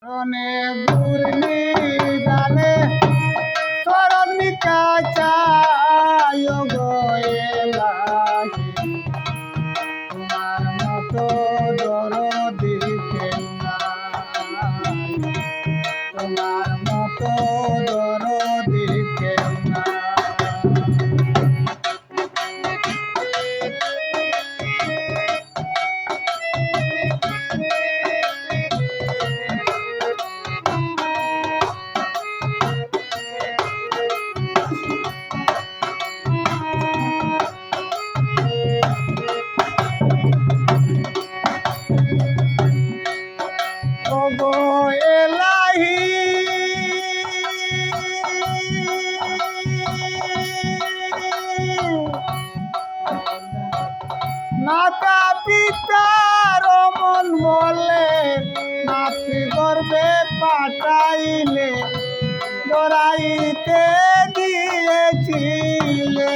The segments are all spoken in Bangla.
রনে ঘূর্ণি জানে স্মরণিকা চায় গোয়েলাহি তোমার মতো দরদি কেউ নাই, তোমার মতো দরদি কেউ নাই। মাতা পিতার মন বলে নাতি গর্বে পাঠাইলে জড়াইতে দিয়েছিলে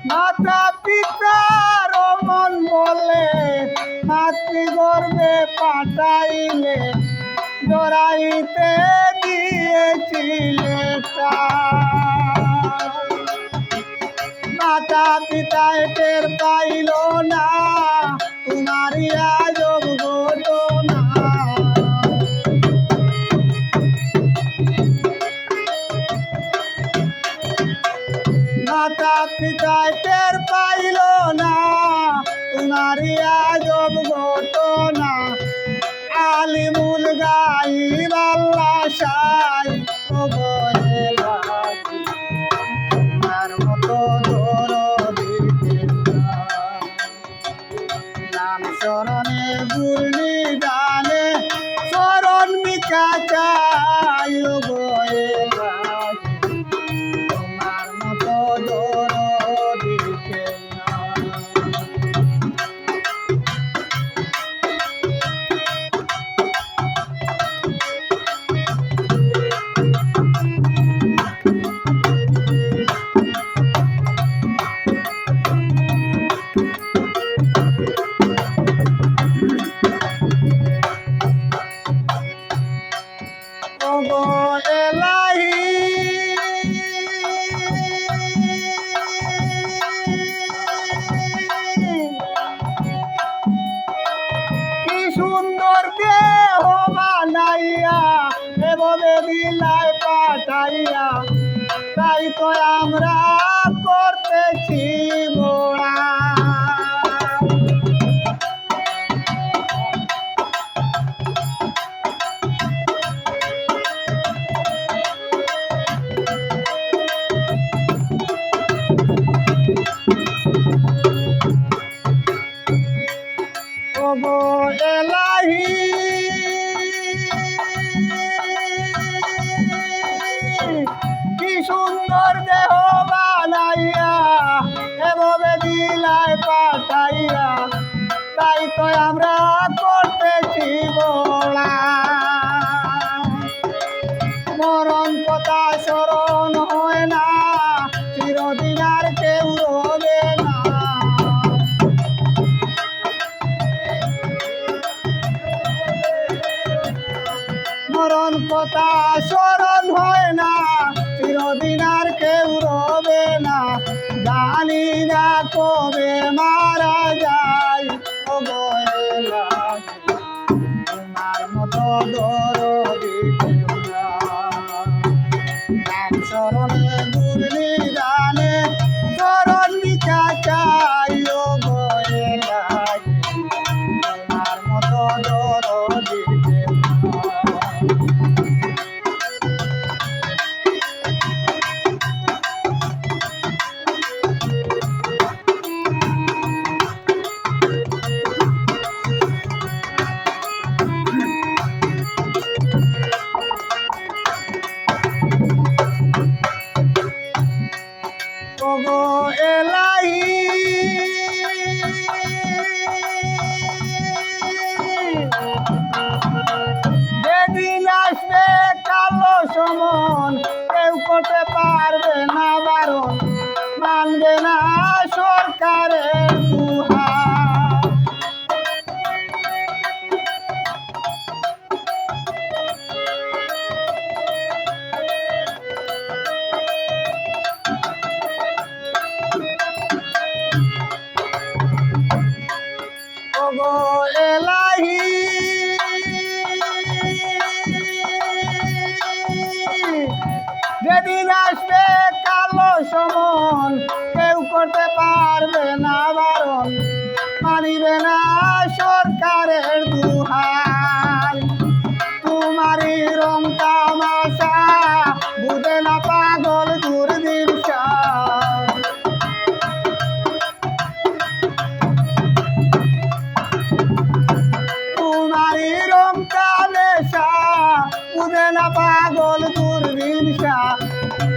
মাতা পিতার মন বলে নাতি গর্বে পাঠাইলে জড়াইতে দিয়েছিলে মাতা পিতায় টের পাইল না তোমারই আজব ঘটনা। মাতা পিতায় টের পাইল না তোমারই আজব ঘটনা। আলিমুল গাইব আল্লাহ সাই তোমার মতো দরদি কেউ নাই। নাম শরণে ঘূর্ণি জানে শরণ মিকা চাই তোমার মতো দরদি কেউ নাই। কি সুন্দর দেহ বানাইয়া এভাবে বিলায় পাঠাইয়া তাই তো আমরা করতেছি মোরা। এলাহি কি সুন্দর দেহ বানাইয়া এভাবে দিলায় পাঠাইয়া তাই তো আমরা করতেছি বলা। মরণ কথা স্মরণ হয় না চিরদিন আর কেউ রবে না। মরণ কথা স্মরণ হয় না চিরদিন আর কেউ রবে না। জানি না কবে মারা যায় তোমার মতো দরদি কেউ নাই। নাম শরণে ঘূর্ণি জানে শরণ মিকা চাই তোমার মতো দরদি কেউ নাই। সমন কেউ করতে পারবে না বারণ, মানবে না সরকারের দুহার। ওগো এলাহি যেদিন আসবে কালো সমন কেউ করতে পারবে না বারণ, মানিবে না সরকারের দুহাই। তোমারই রং তামাশা বুঝে না পাগল দুর্দিশা, তোমারই রং তামাশা বুঝে না পাগল দুর্দিশা।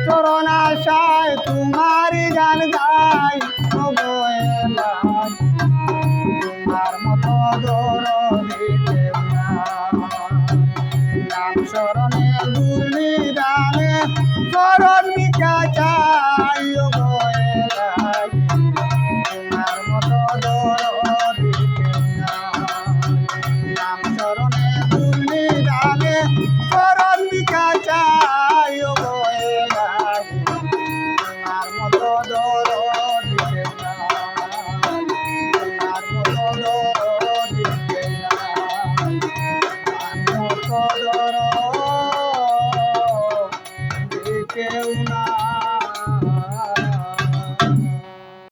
চরণ আশায় তোমারই গান গাই, ওগো এলাহি তোমার মতো দরদি কেউ নাই। নাম শরণে দুর্নিদানে চরণ ভিক্ষা চাই, ওগো এলাহি তোমার মতো দরদি কেউ নাই। নাম শরণে দুর্নিদানে চরণ ভিক্ষা চাই, ওগো এলাহি তোমার মতো দরদি কেউ নাই। তোমার মতো দরদি কেউ নাই। তোমার মতো দরদি কেউ নাই।